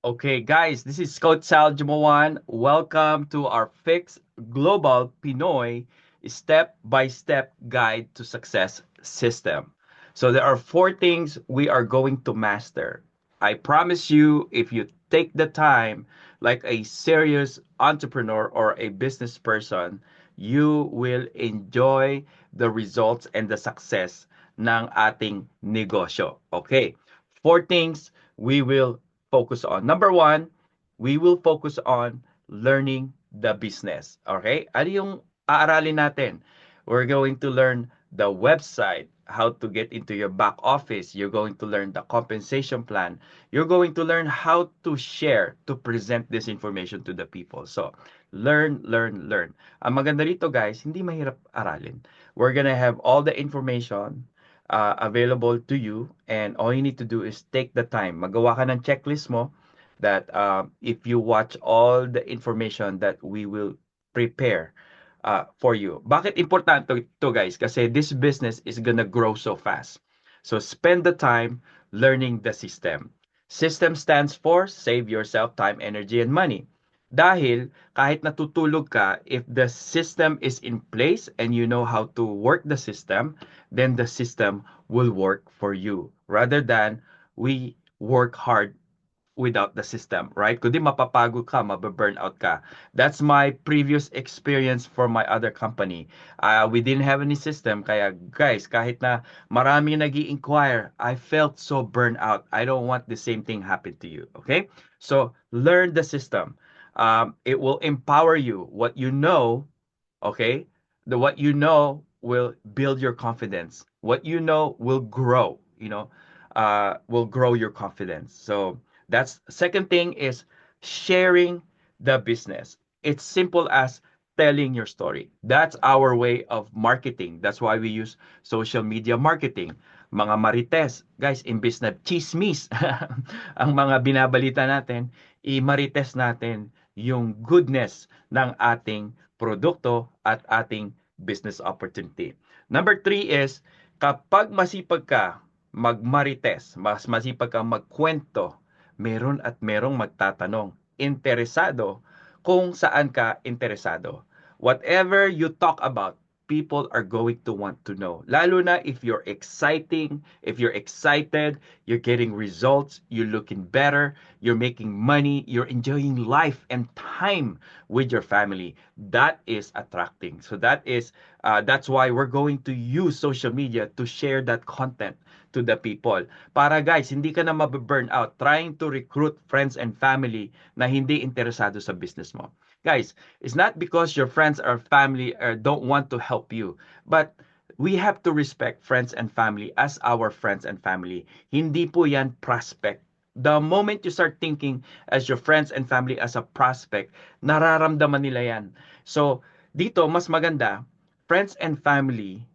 Okay, guys, this is Coach Sal Jumawan. Welcome to our Fix Global Pinoy step-by-step guide to success system. So there are four things we are going to master. I promise you, if you take the time like a serious entrepreneur or a business person, you will enjoy the results and the success ng ating negosyo. Okay, four things we will focus on. Number one, we will focus on learning the business. Okay? Ano yung aaralin natin? We're going to learn the website, how to get into your back office. You're going to learn the compensation plan. You're going to learn how to share, to present this information to the people. So, learn, learn, learn. Ang maganda rito guys, hindi mahirap aralin. We're gonna have all the information available to you, and all you need to do is take the time. Magawa ka ng checklist mo that if you watch all the information that we will prepare for you. Bakit importante to guys? Kasi this business is gonna grow so fast. So spend the time learning the system. System stands for save yourself time, energy, and money. Dahil kahit natutulog ka, if the system is in place and you know how to work the system, then the system will work for you rather than we work hard without the system, right? Kundi mapapagod ka, mababurnout ka. That's my previous experience for my other company. We didn't have any system, kaya guys, kahit na marami nag inquire I felt so burnt out. I don't want the same thing happen to you, okay? So, learn the system. It will empower you. What you know, okay? What you know will build your confidence. What you know will grow, will grow your confidence. So that's second thing is sharing the business. It's simple as telling your story. That's our way of marketing. That's why we use social media marketing. Mga marites, guys, imbis na chismis ang mga binabalita natin, i-marites natin yung goodness ng ating produkto at ating business opportunity. Number three is, kapag masipag ka magmarites, mas masipag kang magkwento, meron at merong magtatanong, interesado kung saan ka interesado. Whatever you talk about, people are going to want to know. Lalo na if you're exciting, if you're excited, you're getting results, you're looking better, you're making money, you're enjoying life and time with your family. That is attracting. So that's why we're going to use social media to share that content to the people. Para guys, hindi ka na mababurn out trying to recruit friends and family na hindi interesado sa business mo. Guys, it's not because your friends or family don't want to help you, but we have to respect friends and family as our friends and family. Hindi po yan prospect. The moment you start thinking as your friends and family as a prospect, nararamdaman nila yan. So, dito, mas maganda, friends and family,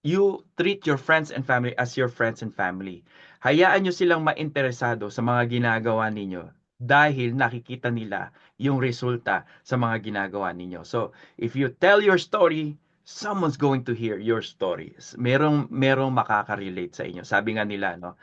you treat your friends and family as your friends and family. Hayaan nyo silang mainteresado sa mga ginagawa ninyo dahil nakikita nila yung resulta sa mga ginagawa ninyo. So, if you tell your story, someone's going to hear your stories. Merong makaka-relate sa inyo. Sabi nga nila, no,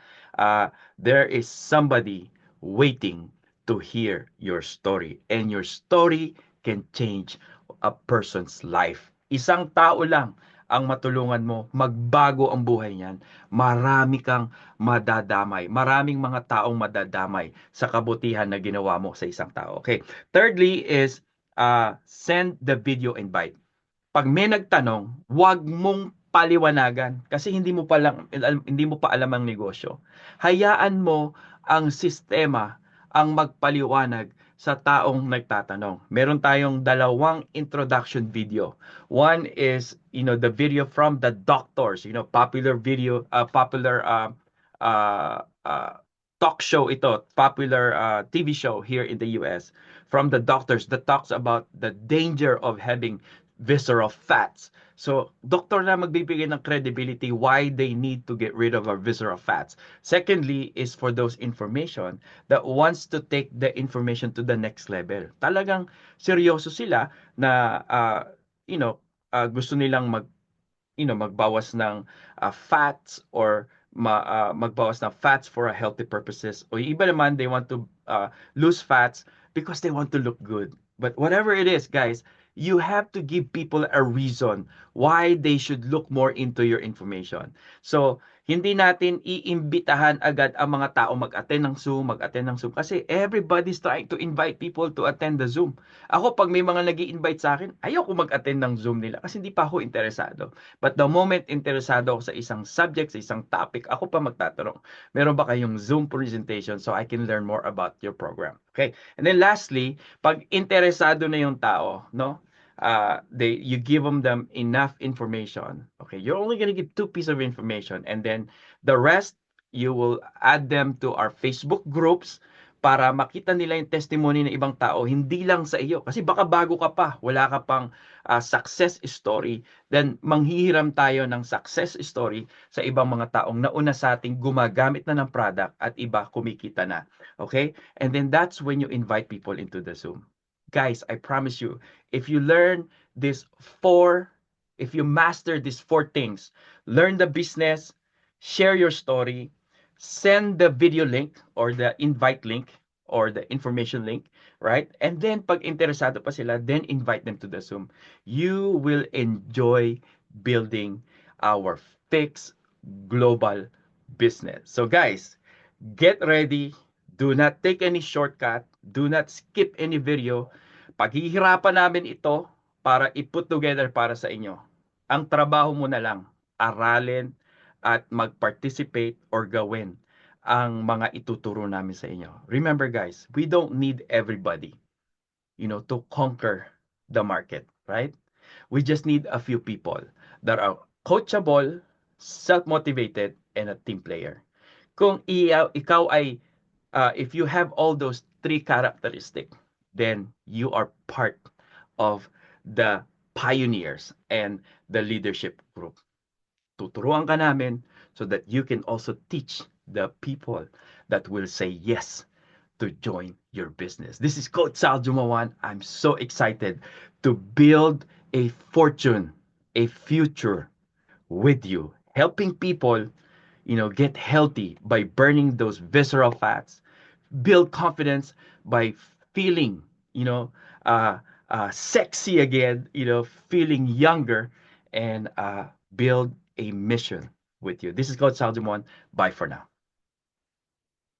there is somebody waiting to hear your story. And your story can change a person's life. Isang tao lang ang matulungan mo, magbago ang buhay niyan. Marami kang madadamay. Maraming mga taong madadamay sa kabutihan na ginawa mo sa isang tao. Okay. Thirdly is send the video invite. Pag may nagtanong, huwag mong paliwanagan kasi hindi mo pa alam ang negosyo. Hayaan mo ang sistema ang magpaliwanag sa taong nagtatanong. Meron tayong dalawang introduction video. One is, the video from the doctors, popular video, popular talk show ito, popular TV show here in the US from the doctors that talks about the danger of having visceral fats. So, doktor na magbibigay ng credibility why they need to get rid of our visceral fats. Secondly is for those information that wants to take the information to the next level. Talagang seryoso sila na gusto nilang magbawas ng fats or magbawas ng fats for a healthy purposes. O yung iba naman, they want to lose fats because they want to look good. But whatever it is, guys, you have to give people a reason why they should look more into your information. So, hindi natin iimbitahan agad ang mga tao mag-attend ng Zoom, mag-attend ng Zoom. Kasi everybody's trying to invite people to attend the Zoom. Ako, pag may mga nag invite sa akin, ayoko mag-attend ng Zoom nila kasi hindi pa ako interesado. But the moment interesado ako sa isang subject, sa isang topic, ako pa magtatanong, meron ba kayong Zoom presentation so I can learn more about your program? Okay? And then lastly, pag interesado na yung tao, no? You give them enough information. Okay, you're only going to give 2 pieces of information, and then the rest you will add them to our Facebook groups para makita nila yung testimony ng ibang tao, hindi lang sa iyo. Kasi baka bago ka pa, wala ka pang success story, then manghihiram tayo ng success story sa ibang mga taong nauna sa ating gumagamit na ng product at iba kumikita na. Okay? And then that's when you invite people into the Zoom. Guys, I promise you, if you learn these if you master these 4 things, learn the business, share your story, send the video link or the invite link or the information link, right? And then pag interesado pa sila, then invite them to the Zoom. You will enjoy building our fixed global business. So guys, get ready. Do not take any shortcut. Do not skip any video. Paghihirapan namin ito para i-put together para sa inyo. Ang trabaho mo na lang, aralin at mag-participate or gawin ang mga ituturo namin sa inyo. Remember guys, we don't need everybody, to conquer the market, right? We just need a few people that are coachable, self-motivated, and a team player. Kung ikaw ay, if you have all those 3 characteristics, then you are part of the pioneers and the leadership group. Tuturuan ka namin so that you can also teach the people that will say yes to join your business. This is Coach Sal Jumawan. I'm so excited to build a fortune, a future with you, helping people, get healthy by burning those visceral fats, build confidence by feeling, sexy again, feeling younger, and build a mission with you. This is Coach Sal Jumawan. Bye for now.